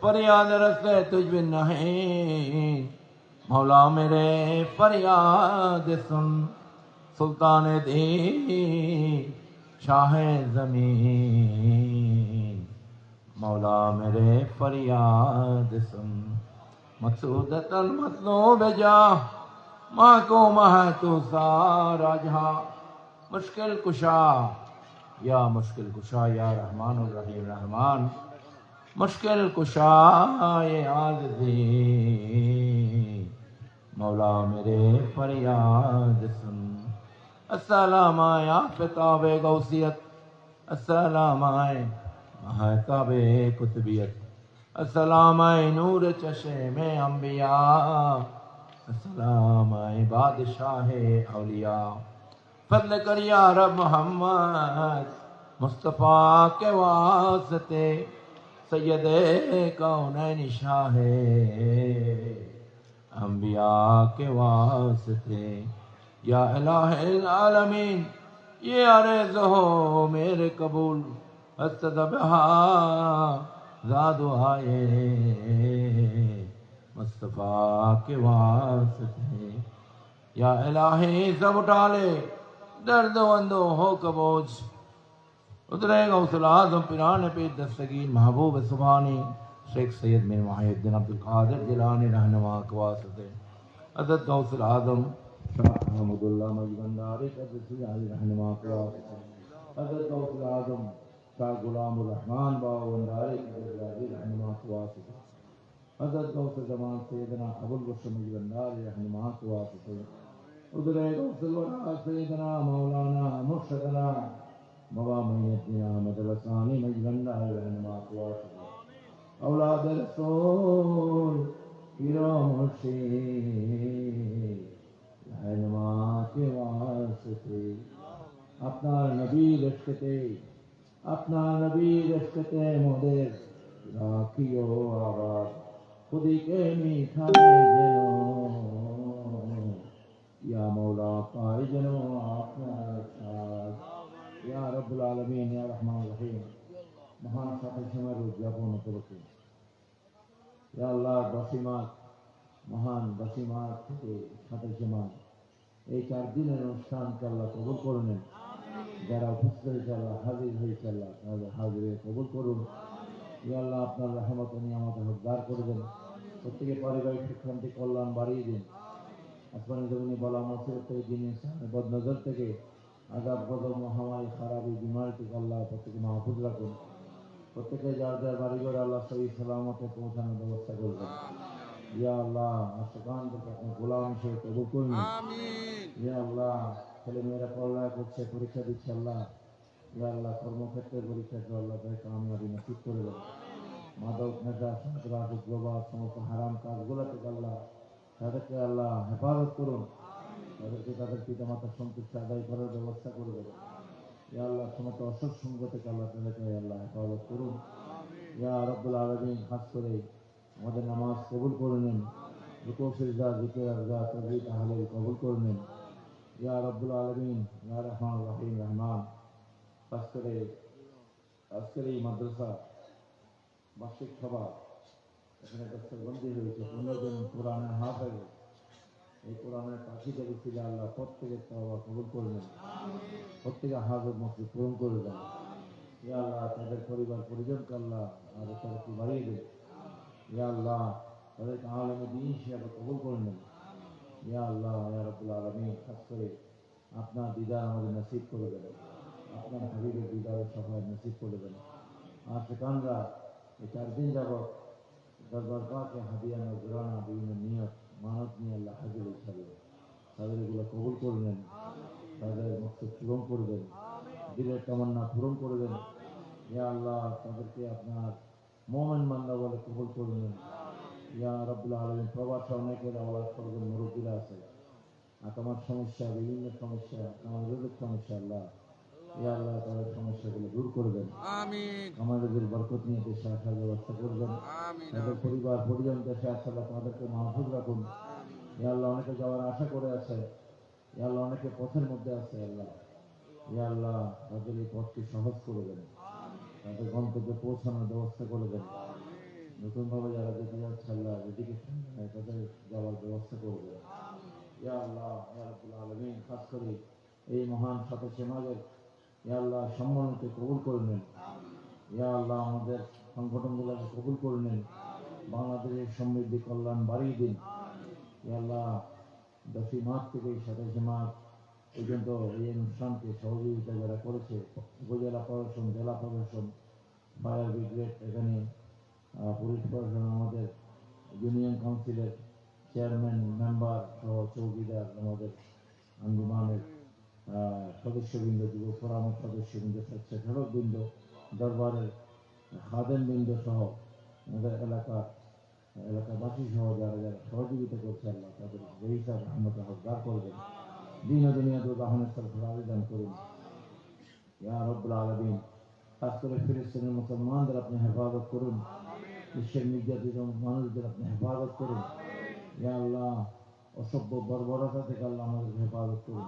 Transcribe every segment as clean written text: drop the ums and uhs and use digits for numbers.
फरियाद रखते तुझ बिन नहीं, मौला मेरे फरियाद सुन। सुल्तान दी शाह ज़मीन, मौला मेरे फरियाद सुन। मकसूदतन मतलूब जा, माँ को मह तू सारा जहाँ। मुश्किल कुशा या रहमान रहीम रहमान, मुश्किल कुशा ये आज़दी, मौला मेरे फरियाद सुन। अस्सलाम या फ़िताबे गौसियत, अस्सलाम महताबे कुतबियत, अस्सलाम नूर चश्मे अंबिया, अस्सलाम बादशाहे औलिया। फज़ल कर या रब मोहम्मद मुस्तफ़ा के वास्ते, सैयदे कौनैन शाहे अंबिया के वास्ते। या इलाहिल आलमीन ये आरज़ू हो मेरे कबूल, अस्तदबहा ज़ादुआए मुस्तफ़ा के वास्ते। या इलाही सब उठा ले दर्द वंदो हो कबोज, उतरे गौसुल आज़म पिराने पे दस्तगीर महबूब सुभानी शेख सैयद मिर मुहिउद्दीन अब्दुल कादिर जिलानी रहनुमा के वास्ते। हज़रत गौसुल आज़म शाह अहमदुल्लाह मजबंदारी क़द्दसी आली रहनुमा के वास्ते। हज़रत गौसुल आज़म शाह गुलामुर रहमान बावंदारी क़द्दसी रहनुमा के वास्ते। हज़रत गौसुल ज़मान सैयदना अबुल बशर मजबंदारी रहनुमा के वास्ते। उदरे गौसुल वरा सैयदना मौलाना मुर्शदना मवा मुहिउद्दीन अहमद रसानी मजबंदारी रहनुमा के वास्ते। औलाद रसूल पीरो मुर्शिद रहनुमा के वास्ते। अपना नबी रश्कते, अपना नबी रश्कते मोदेर राखियो आबाद, खुदी के मीठा जनो या मौला पाए जनो आपका साथ। या रब्बुल आलमीन या रहमान रहीम, महान সাথে সময় উদযাপন উপলক্ষে ইয়া আল্লাহ বসিমাত মহান বসিমাত থেকে সাথে সময় এই 4 দিনের অনুষ্ঠানকে আল্লাহ কবুল করে নেন। যারা উপস্থিত হয়েছে আল্লাহ হাজির হয়েছে আল্লাহ তাদের হাজিরে কবুল করুন। ইয়া আল্লাহ আপনার রহমত নিয়ামত হকদার করে দেন। প্রত্যেকের পারিবারিক সুখ শান্তি কল্যাণ বাড়িয়ে দিন। আসমানি জমিনে বলা মুসিবত থেকে জিনিস বদনজর থেকে আযাব গজব মহামারী খারাপ এই বিমারি থেকে আল্লাহ প্রত্যেকে মাহফুজ রাখুন। প্রত্যেকে যার যার বাড়িঘরে আল্লাহ সহি সালামতে পৌঁছানোর ব্যবস্থা করবেন। ইয়া আল্লাহ আশকানদেরকে আপনার গোলাম হিসেবে কবুল করুন। ইয়া আল্লাহ ছেলেমেয়েরা পড়ালেখা করছে, পরীক্ষা দিচ্ছে আল্লাহ, ইয়া আল্লাহ কর্মক্ষেত্রে পরীক্ষাকে আল্লাহ তাদের কামিয়াবি নসিব করে দেন। মাদক নেশা সন্ত্রাস উগ্রবাদ সমস্ত হারাম কাজগুলো থেকে আল্লাহ তাদেরকে আল্লাহ হেফাজত করুন। তাদেরকে তাদের পিতামাতার সন্তুষ্টি আদায় করার ব্যবস্থা করে দেবেন। ইয়া আল্লাহ সমস্ত অসৎ সঙ্গ থেকে আল্লাহ তাদেরকে আল্লাহ হেফাজত করুন। ইয়া রব্বুল আলামিন খাস করে আমাদের নামাজ কবুল করে নেন। রুকু সিজদা জিকির আরজা তাসবিহ তাহলিল কবুল করে নেন। ইয়া রব্বুল আলামিন ইয়া রহমান রহিম রহমান, খাস করে আজকের এই মাদ্রাসা বার্ষিক সভা এখানে দস্তবন্দি হয়েছে 15 জন কোরআনের হাফেজ। এই কোরআনের পাখিদের ছিল আল্লাহ প্রত্যেকের তওবা কবুল করে নেন। প্রত্যেকে হাজত মসজিদ পূরণ করে দেন। ইয়া আল্লাহ তাদের পরিবার পরিজনকে আল্লাহ আরো তরক্কি বাড়িয়ে দেন। ইয়া আল্লাহ তাদেরকে আলেমে দ্বীন হিসেবে কবুল করে নেন। ইয়া আল্লাহ ইয়া রাব্বুল আলামিন খাস করে আপনার দিদার আমাদের নসিব করে দেন। আপনার হাবিবের দিদারের সফায় নসিব করে দেন। আশিকানরা এই 4 দিন যাবত দরবার পাকে হাদিয়া নজরানা বিভিন্ন নিয়ত মানত নিয়ে আল্লাহ হাজির হয়েছিল। তাদের এগুলো কবুল করবেন, তাদের মকসদ পূরণ করবেন, দিলের তামান্না পূরণ করবেন। ইয়া আল্লাহ তাদেরকে আপনার মুমিন বান্দা বলে কবুল করবেন। ইয়া রাব্বুল আলামিন প্রবাসে অনেকের আওয়াজ করবেন, মুরব্বীরা আছে, আকামার সমস্যা, বিভিন্ন সমস্যা, আমাদের সমস্যা আল্লাহ ইয়া আল্লাহ তাদের সমস্যাগুলো দূর করবেন। আমিন। আমাদের বরকত নিয়ে দেশে আসার ব্যবস্থা করবেন। আমিন। তাদের পরিবার পরিজন দেশে আসে আল্লাহ তাদেরকে মাহফুজ রাখুন। ইয়া আল্লাহ অনেকে যাওয়ার আশা করে আছে, ইয়া আল্লাহ অনেকে পথের মধ্যে আছে আল্লাহ, ইয়া আল্লাহ তাদের এই পথকে সহজ করে দেন, তাদের গন্তব্যে পৌঁছানোর ব্যবস্থা করে দেন। নতুনভাবে যারা যেতে যাচ্ছে আল্লাহ যেদিকে তাদের যাওয়ার ব্যবস্থা করবে। ইয়া আল্লাহ ইয়া রাব্বুল আলামিন, খাস করে এই মহান সাথে সমাজের ইয়া আল্লাহ সম্মানকে কবুল করে নেন। ইয়া আল্লাহ আমাদের সংগঠনগুলোকে কবুল করে নেন। বাংলাদেশের সমৃদ্ধি কল্যাণ বাড়িয়ে দিন। ইয়া আল্লাহ 10ই মার্চ থেকে 27 মার্চ পর্যন্ত এই অনুষ্ঠানকে সহযোগিতা যারা করেছে, উপজেলা প্রশাসন, জেলা প্রশাসন, ফায়ার ব্রিগেড, এখানে পুলিশ প্রশাসন, আমাদের ইউনিয়ন কাউন্সিলের চেয়ারম্যান মেম্বার সহ চৌকিদার, আমাদের আঞ্জুমানের সদস্যবৃন্দ, যুব ফোরামের সদস্যবৃন্দ, স্বেচ্ছাসেবকবৃন্দ, দরবারের খাদেমবৃন্দ সহ আমাদের এলাকাবাসী সহ যারা যারা সহযোগিতা করছে আল্লাহ তাদের বেহিসাব রহমত হকদার করবেন। দিন ও দুনিয়া তো দাহনের সরফরাজ আবেদন করুন। ইয়া রব্বুল আলামিন, খাস করে ফিলিস্তিনের মুসলমানদের আপনি হেফাজত করুন। বিশ্বের নির্যাতিত মানুষদের আপনি হেফাজত করুন। ইয়া আল্লাহ, অসভ্য বর্বরতা থেকে আল্লাহ আমাদের হেফাজত করুন।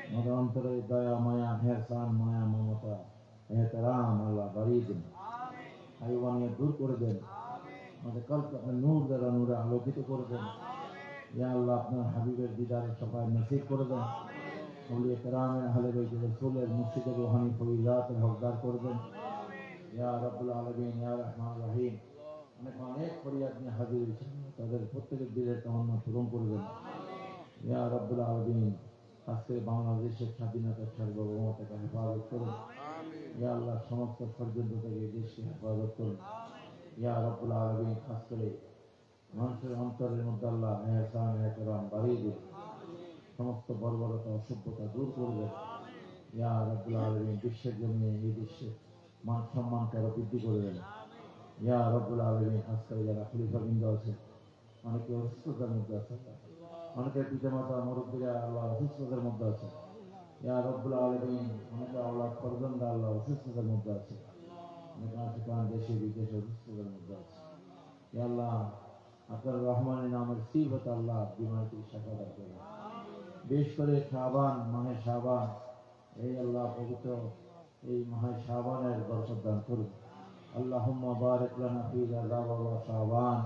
আমাদের অন্তরে দয়া, মায়া, হেহসান, মায়া, মমতা, এহতেরাম আল্লাহ বাড়িয়ে দিন। হাইওয়ানিয়ত দূর করে দেন। আমাদের কল্পে আপনার নূর দ্বারা নূরে আলোকিত করে দেন। ইয়া আল্লাহ, আপনার হাবিবের দিদারের সবাই নসিব করে দেন। আউলিয়া কেরামের, আহলে বাইত রাসূলের, মুর্শিদের রুহানি ফয়িজাতের হকদার করে দেন। ইয়া রাব্বুল আলামিন, ইয়া রহমান রহিম, অনেক ফরিয়াদ নিয়ে হাজির হয়েছেন, তাদের প্রত্যেকের দিলের তামান্না পূরণ করবেন। ইয়া রাব্বুল আলামিন, আজকে বাংলাদেশের স্বাধীনতার সার্বভৌমতাকে হেফাজত করুন। ইয়া আল্লাহ, সমস্ত ষড়যন্ত্র থেকে দেশকে হেফাজত করুন। ইয়া রাব্বুল আলামিন, খাস করে মানুষের অন্তরের মধ্যে আল্লাহ এহসান এহতেরাম বাড়িয়ে দিন। সমস্ত বর্বরতা, অসভ্যতা দূর করবেন। ইয়া রাব্বুল আলামিন, বিশ্বের জন্য এই বিশ্বের মান সম্মানকে আরো বৃদ্ধি করবেন। ইয়া রাব্বুল আলামিন, খাস করে যারা খলিফাবৃন্দ আছে, অনেকে অসুস্থতার মধ্যে আছে, অনেকের পিতামাতা মুরব্বীরা আল্লাহ অসুস্থতার মধ্যে আছে। ইয়া রাব্বুল আলামিন, অনেকে আওলাদ ফরজন্দা আল্লাহ অসুস্থতার মধ্যে আছে, অনেকে আশিকান দেশে বিদেশে অসুস্থতার মধ্যে আছে। ইয়া আল্লাহ, আপনার রহমানের নামের সিফত আল্লাহ বিমানটি শাখা দান করুন। বিশেষ করে শাবান, মাহে শাবান, এই আল্লাহ পবিত্র এই মাহে শাবানের বরকত দান করুন। আল্লাহুম্মা বারিক লানা ফি রজব ওয়া শাবান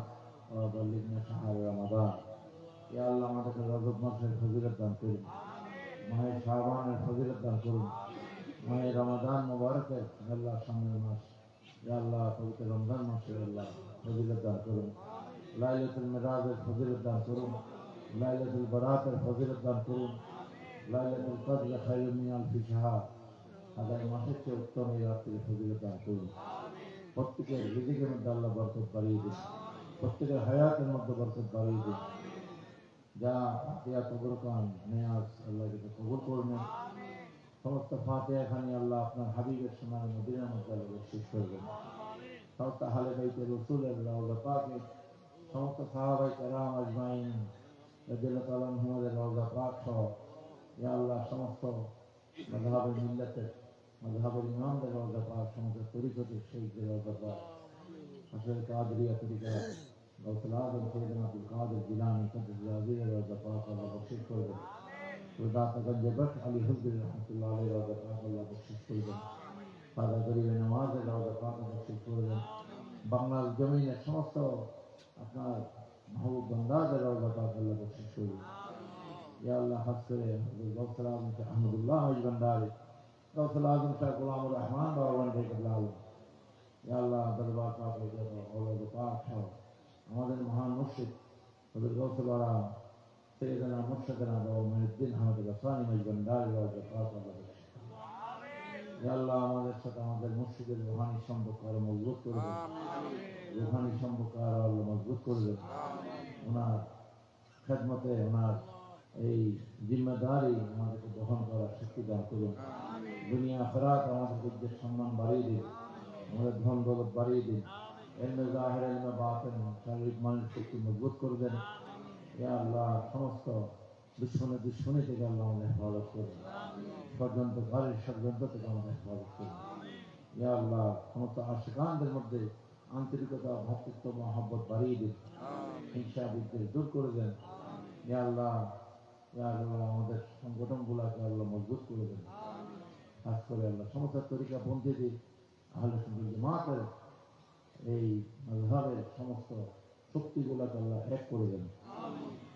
ওয়া বাল্লিগনা শাহর রমাদান। ইয়া আল্লাহ, আমাদেরকে রজব মাসের ফজিলত দান করুন, মাহে শাবানের ফজিলত দান করুন, মাহে রমাদান মুবারকের আল্লাহ সামনের মাস, ইয়া আল্লাহ পবিত্র রমজান মাসের আল্লাহ ফজিলত দান করুন। লাইলাতুল মিরাজের ফজিলত দান করুন, লাইলাতুল বারাতের ফজিলত দান করুন, লাইলাতুল কদর খায়রুম মিন আলফি শাহর, হাজার মাসের চেয়ে উত্তম এই রাত্রির ফজিলত দান করুন। প্রত্যেকের রিজিকের মধ্যে আল্লাহ বরকত বাড়িয়ে দিন, প্রত্যেকের হায়াতের মধ্যে বরকত বাড়িয়ে দিন। যা ফাতিহা কবরকান নেয়াজ আল্লাহ যেটা কবুল করবেন, সমস্ত ফাতিহা খানি আল্লাহ আপনার হাবিবের সোনার মদিনার মধ্যে আল্লাহ বকশিশ করবেন। সমস্ত আহলে বাইত রাসূলের রওজা পাকে, সমস্ত সাহাবায়ে কেরাম আজমাইন রাদিয়াল্লাহু তাআলা আনহুদের রওজা পাক সহ, ইয়া আল্লাহ সমস্ত মাযহাবের মিল্লাতের মাযহাবের ইমামদের রওজা পাক, সমস্ত তরিকতের শহীদদের রওজা পাক, আসলে কাদরিয়া তরিকা গাউসুল আযম সৈয়দনা আব্দুল কাদের জিলানী কদ্দাসাল্লাহু আজিজের রওজা পাক আল্লাহ বকশিশ করবেন। রোজাতগঞ্জে বট আলী হুজুর রহমাতুল্লাহ আলাইহি রওজা পাক আল্লাহ বকশিশ করবেন। ফাদা গরিবে নামাজের রওজা পাক বকশিশ করবেন। বাংলার জমিনের সমস্ত আপনার মাহবুব বান্দাদের রওজা পাক আল্লাহ বকশিশ করবেন। ইয়া আল্লাহ, খাস করে গাউসুল আযম শাহ আহমদুল্লাহ ভান্ডারী, গাউসুল আযম শাহ গোলামুর রহমান বাবা ভান্ডারী কেবলা আলম, ইয়া আল্লাহ দরবার পাক ঔলাদ পাক সহ আমাদের মহান মুর্শিদ হযরত গাউসুল আরা সৈয়দনা মুর্শিদনা বাবা মুহিউদ্দিন আহমদ গাসানি ভান্ডারী রওজা পাক আল্লাহ বকশিশ করবেন। ইয়া আল্লাহ, আমাদের সাথে আমাদের মুর্শিদের রুহানি সম্পর্ক আরো মজবুত করবেন, রুহানি সম্পর্ক আরো আল্লাহ মজবুত করবেন। ওনার খেদমতে ওনার এই জিম্মেদারি আমাদেরকে বহন করার শক্তি দান করুন। দুনিয়া আখিরাত আমাদেরকে ইজ্জত সম্মান বাড়িয়ে দিন, আমাদের ধন দৌলত বাড়িয়ে দিন, ইলমে জাহির ইলমে বাতিন শারীরিক মানসিক শক্তি মজবুত করে দেন। ইয়া আল্লাহ, সমস্ত দুশ্মনী থেকে আল্লাহ আমাদের হেফাজত করুন, ষড়যন্ত্রকারীর ষড়যন্ত্র থেকে আমাদের হেফাজত করুন। ইয়া আল্লাহ, সমস্ত আশিকানদের মধ্যে আন্তরিকতা, ভ্রাতৃত্ব, মহব্বত বাড়িয়ে দিন, হিংসা বিদ্বেষ দূর করে দেন। ইয়া আল্লাহ, ইয়া আল্লাহ, আমাদের সংগঠনগুলোকে আল্লাহ মজবুত করে দেন। খাস করে আল্লাহ সমস্ত তরিকা পন্থীদের আহলে সুন্নাত জামাতের এই মাযহাবের সমস্ত শক্তিগুলোকে আল্লাহ এক করে দেন।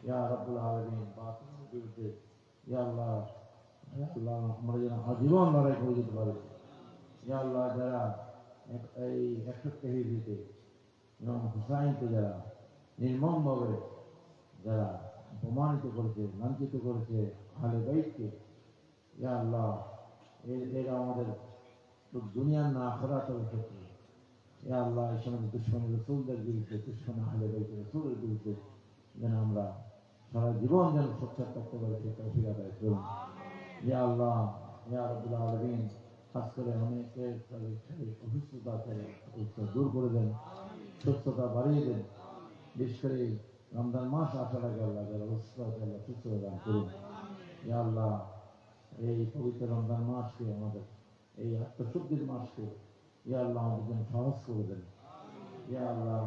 ইয়া রাব্বুল আলামিন, বাতিলের বিরুদ্ধে ইয়া আল্লাহ, আমরা যেন আজীবন লড়াই করে যেতে পারি। ইয়া আল্লাহ, যারা এই 61 হিজরিতে ইমাম হুসাইনকে যারা নির্মমভাবে যারা অপমানিত করেছে, লাঞ্ছিত করেছে আহলে বাইতকে, ইয়া আল্লাহ, এরা আমাদের দুনিয়ার না আখিরাতের ক্ষেত্রে ইয়া আল্লাহ এই সমস্ত দুশমন রাসূলদের বিরুদ্ধে, দুশমন আহলে বাইত রাসূলের বিরুদ্ধে যেন আমরা সারা জীবন যেন সোচ্চার থাকতে পারি, সেই তৌফিক আদায় করুন। ইয়া আল্লাহ, ইয়া রাব্বুল আলামিন, খাস করে অনেকের অসুস্থতা দূর করে দেন, সুস্থতা বাড়িয়ে দেন। বিশেষ করে রমজান মাস আসার আগে আল্লাহ যারা অসুস্থ আছে আল্লাহ সুস্থ দান করুন। ইয়া আল্লাহ, এই পবিত্র রমজান মাসকে, আমাদের এই আত্মশুদ্ধির মাসকে ইয়া আল্লাহ আমাদের জন্য সহজ করে দেন। ইয়া আল্লাহ,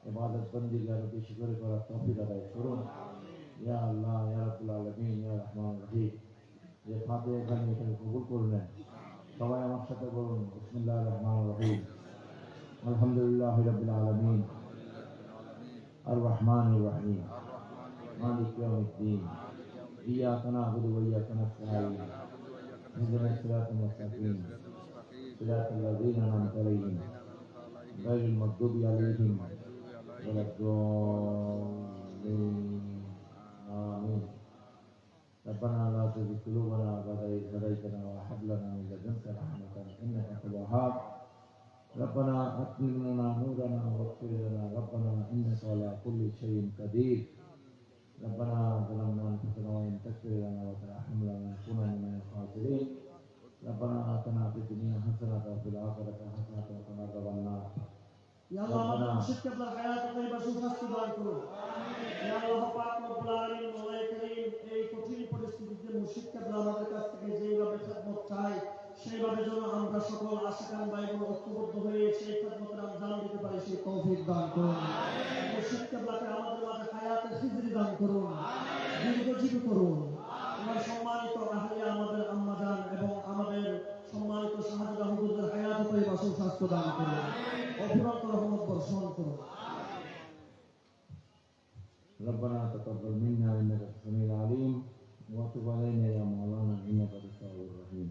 ইবাদত বন্দেগী আরো বেশি করে করার তৌফিক আদায় করুন। ইয়া আল্লাহ, ইয়া রাব্বুল আলামিন, ইয়া রহমানুর রহিম, যে ফাতিহা খানি এখানে কবুল করলেন, সবাই আমার সাথে বলুন বিসমিল্লাহির রহমানির রহিম। আলহামদুলিল্লাহি রাব্বিল আলামিন, আর রহমানির রহিম, মালিক ইয়াউমিদ্দিন, ইয়্যাকা না'বুদু ওয়া ইয়্যাকা নাস্তাঈন, ইহদিনাস সিরাতাল মুস্তাকিম, সিরাতাল লাযীনা আন'আমতা আলাইহিম গায়রিল মাগদুবি আলাইহিম ওয়ালাদ-দাল্লিন। آمين. ربنا لا تزغ قلوبنا بعد إذ هديتنا وهب لنا من لدنك رحمة إنك أنت الوهاب. ربنا أتمم لنا نورنا واغفر لنا ربنا إنك على كل شيء قدير. ربنا ظلمنا أنفسنا وإن تغفر لنا وترحمنا لنكونن من الخاسرين. ربنا آتنا في الدنيا حسنة وفي الآخرة حسنة وقنا عذاب النار. Ya Allah, আমাদের মুর্শিদ কিবলার হায়াত তৈয়বা সুস্বাস্থ্য দান করুন। ইয়া আল্লাহ পাক রব্বুল আলামিন, মওলাই করিম, এই কঠিন পরিস্থিতিতে মুর্শিদ কিবলা আমাদের কাছ থেকে যেভাবে খিদমত চাই, সেইভাবে যেন আমরা সকল আশিকান ভাই বোন ঐক্যবদ্ধ হয়ে সেই খিদমতের আঞ্জাম দিতে পারি, সেই তৌফিক দান করুন। মুর্শিদ কিবলাকে আমাদের মাঝে হায়াতে খিজরি দান করুন, দীর্ঘজীবী করুন। আমার সম্মানিত আহলিয়া, আমাদের আম্মাজান এবং আমাদের সম্মানিত শাহজাদা হুজুরদের হায়াত তৈয়বা সুস্বাস্থ্য দান করুন, অফুরন্ত রহমত বর্ষণ করুন। ربنا تقبل منا إنك أنت السميع العليم وتب علينا يا مولانا إنك أنت التواب الرحيم.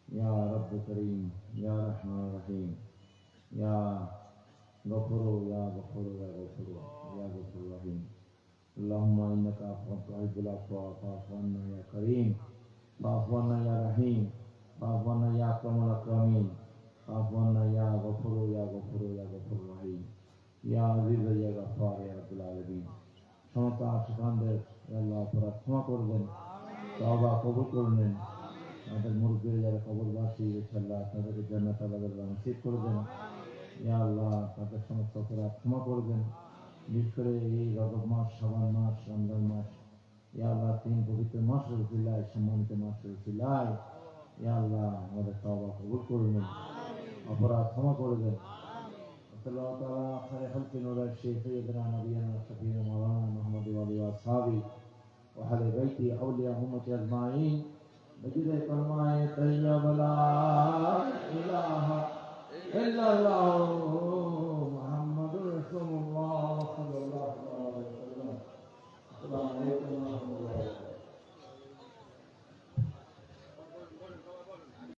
يا رب كريم، يا رحمن رحيم، يا غفور يا غفور يا غفور يا غفور رحيم. اللهم إنك عفو تحب العفو فاعف عنا يا كريم، فاعف عنا يا رحيم، فاعف عنا يا أكرم الأكرمين، فاعف عنا يا غفور يا غفور يا غفور رحيم. يا عزيز يا غفار يا رب العالمين. সমস্ত আশিকানদের আল্লাহ অপরাধ ক্ষমা করবেন, তওবা কবুল করবেন। আমাদের মুরব্বীরা যারা কবরবাসী, ইনশাআল্লাহ তাদেরকে জান্নাত আল্লাহ নসিব করবেন। ইয়া আল্লাহ, তাদের সমস্ত অপরাধ ক্ষমা করবেন। বিশেষ করে এই রজব মাস, শাবান মাস, রমজান মাস, ইয়া আল্লাহ, 3 পবিত্র মাস রসুলিল্লাহ, সম্মানিত মাস রসুলিল্লাহ, ইয়া আল্লাহ আমাদের তওবা কবুল করবেন, অপরাধ ক্ষমা করবেন। صلى الله تعالى خير خلق نور الشيخ سيدنا نبينا شفيعنا مولانا محمد وعلى اصحابه واهل بيته اولياء امه اجمعين بجد فرمائے طیب لا